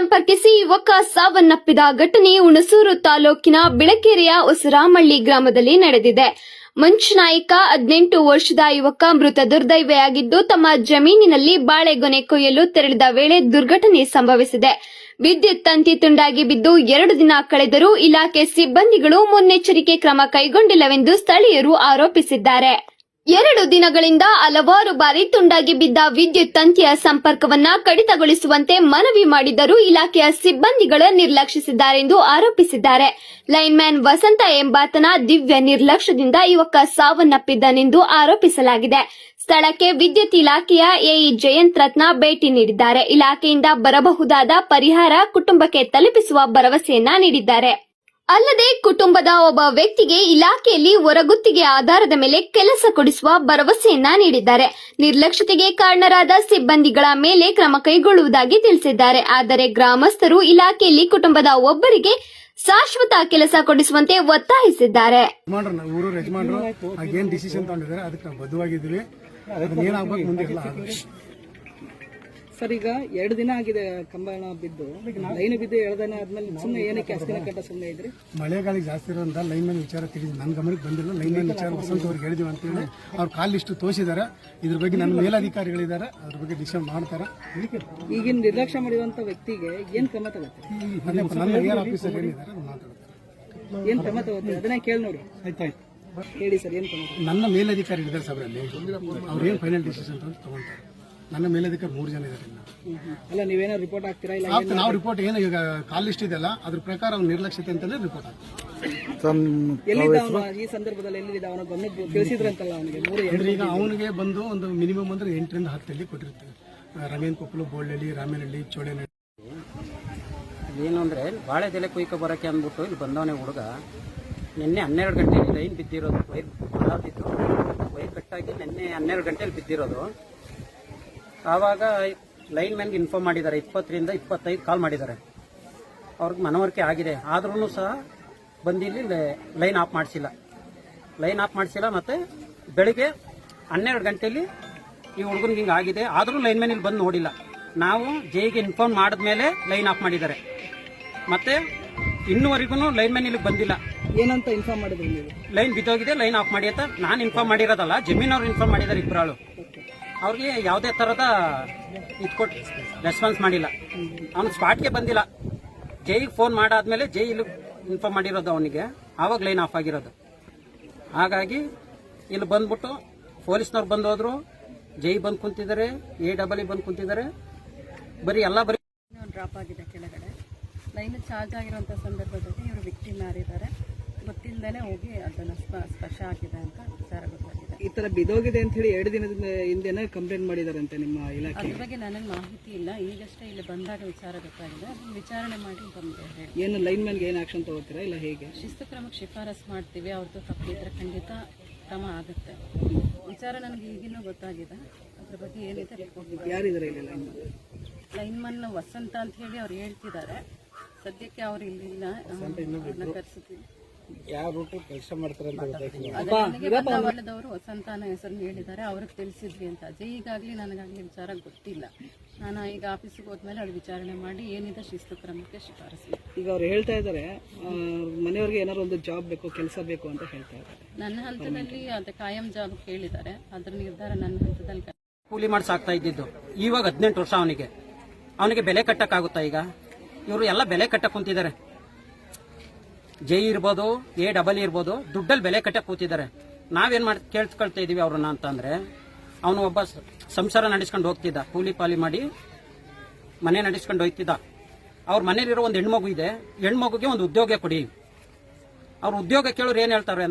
ಸಂಪರ್ಕಿಸಿ ಯುವಕ ಸಾವನ್ನಪ್ಪಿದ ಘಟನೆ ಹುಣಸೂರು ತಾಲೂಕಿನ ಬಿಳಕೆರೆಯ ಉಸರಾಮಳ್ಳಿ ಗ್ರಾಮದಲ್ಲಿ ನಡೆದಿದೆ. ಮಂಚನಾಯ್ಕ 18 ವರ್ಷದ ಯುವಕ ಮೃತ ದುರ್ದೈವಿಯಾಗಿದ್ದು, ತಮ್ಮ ಜಮೀನಿನಲ್ಲಿ ಬಾಳೆಗೊನೆ ಕೊಯ್ಯಲು ತೆರಳಿದ ವೇಳೆ ದುರ್ಘಟನೆ ಸಂಭವಿಸಿದೆ. ವಿದ್ಯುತ್ ತಂತಿ ತುಂಡಾಗಿ ಬಿದ್ದು 2 ದಿನ ಕಳೆದರೂ ಇಲಾಖೆ ಸಿಬ್ಬಂದಿಗಳು ಮುನ್ನೆಚ್ಚರಿಕೆ ಕ್ರಮ ಕೈಗೊಂಡಿಲ್ಲವೆಂದು ಸ್ಥಳೀಯರು ಆರೋಪಿಸಿದ್ದಾರೆ. 2 ದಿನಗಳಿಂದ ಹಲವಾರು ಬಾರಿ ತುಂಡಾಗಿ ಬಿದ್ದ ವಿದ್ಯುತ್ ತಂತಿಯ ಸಂಪರ್ಕವನ್ನ ಕಡಿತಗೊಳಿಸುವಂತೆ ಮನವಿ ಮಾಡಿದರೂ ಇಲಾಖೆಯ ಸಿಬ್ಬಂದಿಗಳು ನಿರ್ಲಕ್ಷಿಸಿದ್ದಾರೆಂದು ಆರೋಪಿಸಿದ್ದಾರೆ. ಲೈನ್ಮ್ಯಾನ್ ವಸಂತ ಎಂಬಾತನ ದಿವ್ಯ ನಿರ್ಲಕ್ಷ್ಯದಿಂದ ಯುವಕ ಸಾವನ್ನಪ್ಪಿದ್ದನೆಂದು ಆರೋಪಿಸಲಾಗಿದೆ. ಸ್ಥಳಕ್ಕೆ ವಿದ್ಯುತ್ ಇಲಾಖೆಯ ಎಇ ಜಯಂತ್ ರತ್ನ ಭೇಟಿ ನೀಡಿದ್ದಾರೆ. ಇಲಾಖೆಯಿಂದ ಬರಬಹುದಾದ ಪರಿಹಾರ ಕುಟುಂಬಕ್ಕೆ ತಲುಪಿಸುವ ಭರವಸೆಯನ್ನ ನೀಡಿದ್ದಾರೆ. ಅಲ್ಲದೆ ಕುಟುಂಬದ ಒಬ್ಬ ವ್ಯಕ್ತಿಗೆ ಇಲಾಖೆಯಲ್ಲಿ ಹೊರಗುತ್ತಿಗೆ ಆಧಾರದ ಮೇಲೆ ಕೆಲಸ ಕೊಡಿಸುವ ಭರವಸೆಯನ್ನ ನೀಡಿದ್ದಾರೆ. ನಿರ್ಲಕ್ಷ್ಯತೆಗೆ ಕಾರಣರಾದ ಸಿಬ್ಬಂದಿಗಳ ಮೇಲೆ ಕ್ರಮ ಕೈಗೊಳ್ಳುವುದಾಗಿ ತಿಳಿಸಿದ್ದಾರೆ. ಆದರೆ ಗ್ರಾಮಸ್ಥರು ಇಲಾಖೆಯಲ್ಲಿ ಕುಟುಂಬದ ಒಬ್ಬರಿಗೆ ಶಾಶ್ವತ ಕೆಲಸ ಕೊಡಿಸುವಂತೆ ಒತ್ತಾಯಿಸಿದ್ದಾರೆ. ಸರ್, ಈಗ 2 ದಿನ ಆಗಿದೆ ಕಂಬಳ ಬಿದ್ದು, ಲೈನ್ ಬಿದ್ದು 2 ದಿನ ಆದ್ಮೇಲೆ ಸುಮ್ಮನೆ ಏನಕ್ಕೆ ಅಷ್ಟು ದಿನ ಕಟ್ಟ ಸುಮ್ಮನೆ ಇದ್ರಿ? ಮಳೆಗಾಲಿಗೆ ಜಾಸ್ತಿ ಇರೋದ್ರಿಂದ ಲೈನ್ ಮ್ಯಾನ್ ವಿಚಾರ ತಿಳಿದು ನನ್ನ ಗಮನಕ್ಕೆ ಬಂದಿಲ್ಲ. ಲೈನ್ ಮ್ಯಾನ್ ವಿಚಾರ ವಸಂತ ಅವ್ರಿಗೆ ಹೇಳಿದೀವಿ ಅಂತೇಳಿ ಅವ್ರು ಕಾಲಿಷ್ಟು ತೋರಿಸಿದ್ದಾರೆ. ಇದ್ರ ಬಗ್ಗೆ ನನ್ನ ಮೇಲಧಿಕಾರಿಗಳಿದ್ದಾರೆ, ಅದ್ರ ಬಗ್ಗೆ ಡಿಸಿಷನ್ ಮಾಡ್ತಾರೆ. ಈಗಿನ ನಿರ್ಲಕ್ಷ್ಯ ಮಾಡಿರುವಂತ ವ್ಯಕ್ತಿಗೆ ಏನ್ ಕ್ರಮ ತಗೋತೀರಿ? ನನ್ನ ಏರ್ ಆಫೀಸರ್ ಏನಿದ್ದಾರೆ ಮಾತಾಡ್ತಾರೆ. ಏನ್ ಕ್ರಮ ತಗೋತೀರಿ ಅದನ್ನ ಕೇಳಿ ನೋಡಿ. ಆಯ್ತಾಯ್ತು, ಹೇಳಿ ಸರ್, ಏನ್ ಕ್ರಮ? ನನ್ನ ಮೇಲಧಿಕಾರಿ ಇದ್ದಾರೆ ಸಭೆಯಲ್ಲಿ, ಅವ್ರು ಏನ್ ಫೈನಲ್ ಡಿಸಿಷನ್ ತಗೊಂತಾರೆ. ನನ್ನ ಮೇಲಧಿಕಾರಿ 3 ಜನ ಇದ್ದಾರೆ. ಅಲ್ಲ, ನೀವೇನೋ ರಿಪೋರ್ಟ್ ಆಗ್ತೀರಾ? ಇಲ್ಲ, ನಾವು ರಿಪೋರ್ಟ್ ಏನು ಈಗ ಕಾಲ್ ಲಿಸ್ಟ್ ಇದೆಯಲ್ಲ ಅದ್ರ ಪ್ರಕಾರ ಅವ್ನು ನಿರ್ಲಕ್ಷ್ಯತೆ ಅಂತಲೇ ರಿಪೋರ್ಟ್ ಆಗ್ತದೆ. ಈ ಸಂದರ್ಭದಲ್ಲಿ ಎಲ್ಲಿದ್ದ ಅವನ ಗಮನ ತಿಳಿಸಿದ್ರಂತಲ್ಲ ಅವನಿಗೆ? ಈಗ ಅವನಿಗೆ ಬಂದು ಒಂದು ಮಿನಿಮಮ್ ಅಂದ್ರೆ 8 ರಿಂದ 10 ಹಳ್ಳಿ ಕೊಟ್ಟಿರ್ತೀವಿ. ರಮೇನ್ ಕೊಪ್ಪಲು, ಬೋಳ್ಹಳ್ಳಿ, ರಾಮೇನಹಳ್ಳಿ, ಚೋಳೇನಹಳ್ಳಿ. ಏನು ಅಂದರೆ ಬಾಳೆದೆಲೆ ಕುಯ್ಕೊ ಬರೋಕ್ಕೆ ಅಂದ್ಬಿಟ್ಟು ಇಲ್ಲಿ ಬಂದವನೇ ಹುಡುಗ ನಿನ್ನೆ 12 ಗಂಟೆಗೆ ಲೈನ್ ಬಿದ್ದಿರೋದು. ವೈರ್ ಕಟ್ಟಾಗಿ ನಿನ್ನೆ 12 ಗಂಟೆಯಲ್ಲಿ ಬಿದ್ದಿರೋದು. ಆವಾಗ ಲೈನ್ ಮ್ಯಾನ್ಗೆ ಇನ್ಫಾರ್ಮ್ ಮಾಡಿದ್ದಾರೆ. 20 ರಿಂದ 25 ಕಾಲ್ ಮಾಡಿದ್ದಾರೆ. ಅವ್ರಿಗೆ ಮನವರಿಕೆ ಆಗಿದೆ. ಆದ್ರೂ ಸಹ ಬಂದಿಲ್ಲಿ ಲೈನ್ ಆಫ್ ಮಾಡಿಸಿಲ್ಲ. ಮತ್ತು ಬೆಳಿಗ್ಗೆ 12 ಗಂಟೆಯಲ್ಲಿ ಈ ಹುಡುಗನಿಗೆ ಹಿಂಗೆ ಆಗಿದೆ. ಆದರೂ ಲೈನ್ ಮ್ಯಾನ್ ಇಲ್ಲಿ ಬಂದು ನೋಡಿಲ್ಲ. ನಾವು ಜೈಗೆ ಇನ್ಫಾರ್ಮ್ ಮಾಡಿದ್ಮೇಲೆ ಲೈನ್ ಆಫ್ ಮಾಡಿದ್ದಾರೆ. ಮತ್ತೆ ಇನ್ನೂವರೆಗೂ ಲೈನ್ ಮ್ಯಾನ್ ಇಲ್ಲಿಗೆ ಬಂದಿಲ್ಲ. ಏನಂತ ಇನ್ಫಾರ್ಮ್ ಮಾಡಿದ್ರಿ ನೀವು? ಲೈನ್ ಬಿದ್ದೋಗಿದೆ, ಲೈನ್ ಆಫ್ ಮಾಡಿ ಅಂತ ನಾನು ಇನ್ಫಾರ್ಮ್ ಮಾಡಿರೋದಲ್ಲ, ಜಮೀನವ್ರು ಇನ್ಫಾರ್ಮ್ ಮಾಡಿದ್ದಾರೆ. ಇಬ್ಬರಾಳು ಅವ್ರಿಗೆ ಯಾವುದೇ ಥರದ ಕೊಟ್ಟು ರೆಸ್ಪಾನ್ಸ್ ಮಾಡಿಲ್ಲ. ಅವನು ಸ್ಪಾಟ್ಗೆ ಬಂದಿಲ್ಲ. ಜೈಗೆ ಫೋನ್ ಮಾಡಾದ್ಮೇಲೆ ಜೈ ಇಲ್ಲಿ ಇನ್ಫಾರ್ಮ್ ಮಾಡಿರೋದು ಅವನಿಗೆ. ಆವಾಗ ಲೈನ್ ಆಫ್ ಆಗಿರೋದು. ಹಾಗಾಗಿ ಇಲ್ಲಿ ಬಂದ್ಬಿಟ್ಟು ಪೊಲೀಸ್ನವ್ರು ಬಂದು ಹೋದ್ರು. ಜೈ ಬಂದು ಕುಂತಿದ್ದಾರೆ, AEE ಬಂದು ಕುಂತಿದ್ದಾರೆ. ಬರೀ ಡ್ರಾಪ್ ಆಗಿದೆ ಕೆಳಗಡೆ. ಲೈನ್ ಚಾರ್ಜ್ ಆಗಿರುವಂಥ ಸಂದರ್ಭದಲ್ಲಿ ಇವರು ವಿಕ್ಟಿಮ್ ಯಾರಿದ್ದಾರೆ ಗೊತ್ತಿಲ್ಲದೇ ಹೋಗಿ ಅದನ್ನು ಸ್ಪರ್ಶ ಆಗಿದೆ ಅಂತ ವಿಚಾರ ಗೊತ್ತಾಗಿದೆ. ಈ ತರ ಬಿದೋಗಿದೆ ಅಂತ ಹೇಳಿ 2 ದಿನದ ಹಿಂದೆನೇ ಕಂಪ್ಲೇಂಟ್ ಮಾಡಿದಾರಂತೆ ನಿಮ್ಮ ಇಲಾಖೆ? ಅದ್ರ ಬಗ್ಗೆ ನನಗೆ ಮಾಹಿತಿ ಇಲ್ಲ. ಈಗಷ್ಟೇ ಇಲ್ಲಿ ಬಂದಾಗ ವಿಚಾರ ಗೊತ್ತಾಗಿದೆ. ಅದನ್ನು ವಿಚಾರಣೆ ಮಾಡಿ ಬಂದೆ. ಏನು ಲೈನ್ ಮ್ಯಾನ್ಗೆ ಏನು ಆಕ್ಷನ್ ತಗೋತೀರಾ ಇಲ್ಲ ಹೇಗೆ? ಶಿಸ್ತು ಕ್ರಮಕ್ಕೆ ಶಿಫಾರಸ್ ಮಾಡ್ತೀವಿ. ಅವ್ರದ್ದು ತಪ್ಪಿದ್ರೆ ಖಂಡಿತ ಕ್ರಮ ಆಗುತ್ತೆ. ವಿಚಾರ ನನಗೆ ಈಗಿನೂ ಗೊತ್ತಾಗಿದೆ. ಅದ್ರ ಬಗ್ಗೆ ಏನಿದೆ ಯಾರಿದ್ದಾರೆ ಇಲ್ಲಿ ಲೈನ್ಮನ್ ವಸಂತ ಅಂತ ಹೇಳಿ ಅವ್ರು ಹೇಳ್ತಿದ್ದಾರೆ. ಸದ್ಯಕ್ಕೆ ಅವ್ರು ಇಲ್ಲಿಲ್ಲ, ಕರೆಸುತ್ತೀವಿ. ಯಾವ ರೂಟ್ ಕೆಲಸ ಮಾಡ್ತಾರೆ ಹೊಲದವರು ವಸಂತನ ಹೆಸರು ಹೇಳಿದ್ದಾರೆ. ಅವ್ರಿಗೆ ತಿಳಿಸಿದ್ವಿ ಅಂತ. ಈಗಾಗಲಿ ನನಗಾಗಲಿ ವಿಚಾರ ಗೊತ್ತಿಲ್ಲ. ನಾನು ಈಗ ಆಫೀಸಿಗೆ ಹೋದ್ಮೇಲೆ ಅದು ವಿಚಾರಣೆ ಮಾಡಿ ಏನಿದೆ ಶಿಸ್ತು ಕ್ರಮಕ್ಕೆ ಶಿಫಾರಸು. ಈಗ ಅವ್ರು ಹೇಳ್ತಾ ಇದ್ದಾರೆ ಮನೆಯವ್ರಿಗೆ ಏನಾದ್ರು ಒಂದು ಜಾಬ್ ಬೇಕು, ಕೆಲಸ ಬೇಕು ಅಂತ ಹೇಳ್ತಾ ಇದ್ದಾರೆ. ನನ್ನ ಹಂತದಲ್ಲಿ ಅದು ಕಾಯಂ ಜಾಬ್ ಕೇಳಿದ್ದಾರೆ. ಅದ್ರ ನಿರ್ಧಾರ ನನ್ನ ಹಂತದಲ್ಲಿ. ಕೂಲಿ ಮಾಡ್ಸಾಕ್ತಾ ಇದ್ದಿದ್ದು ಇವಾಗ 18 ವರ್ಷ. ಅವನಿಗೆ ಬೆಲೆ ಕಟ್ಟಕ್ಕಾಗುತ್ತಾ? ಈಗ ಇವರು ಎಲ್ಲ ಬೆಲೆ ಕಟ್ಟಕ್ ಕುಂತಿದ್ದಾರೆ. ಜೈ ಇರ್ಬೋದು, AEE ಇರ್ಬೋದು, ದುಡ್ಡಲ್ಲಿ ಬೆಲೆ ಕಟ್ಟಕ್ ಕೂತಿದ್ದಾರೆ. ನಾವೇನ್ ಕೇಳ್ಕೊಳ್ತಾ ಇದೀವಿ ಅವ್ರನ್ನ ಅಂತಂದ್ರೆ, ಅವನು ಒಬ್ಬ ಸಂಸಾರ ನಡೆಸ್ಕೊಂಡು ಹೋಗ್ತಿದ್ದ, ಕೂಲಿ ಪಾಲಿ ಮಾಡಿ ಮನೆ ನಡೆಸ್ಕೊಂಡು ಹೋಗ್ತಿದ್ದ. ಅವ್ರ ಮನೇಲಿರೋ ಒಂದು ಹೆಣ್ಮಗು ಇದೆ. ಹೆಣ್ಮಗುಗೆ ಒಂದು ಉದ್ಯೋಗ ಕೊಡಿ. ಅವ್ರ ಉದ್ಯೋಗ ಕೇಳೋರು ಏನ್ ಹೇಳ್ತಾರೆ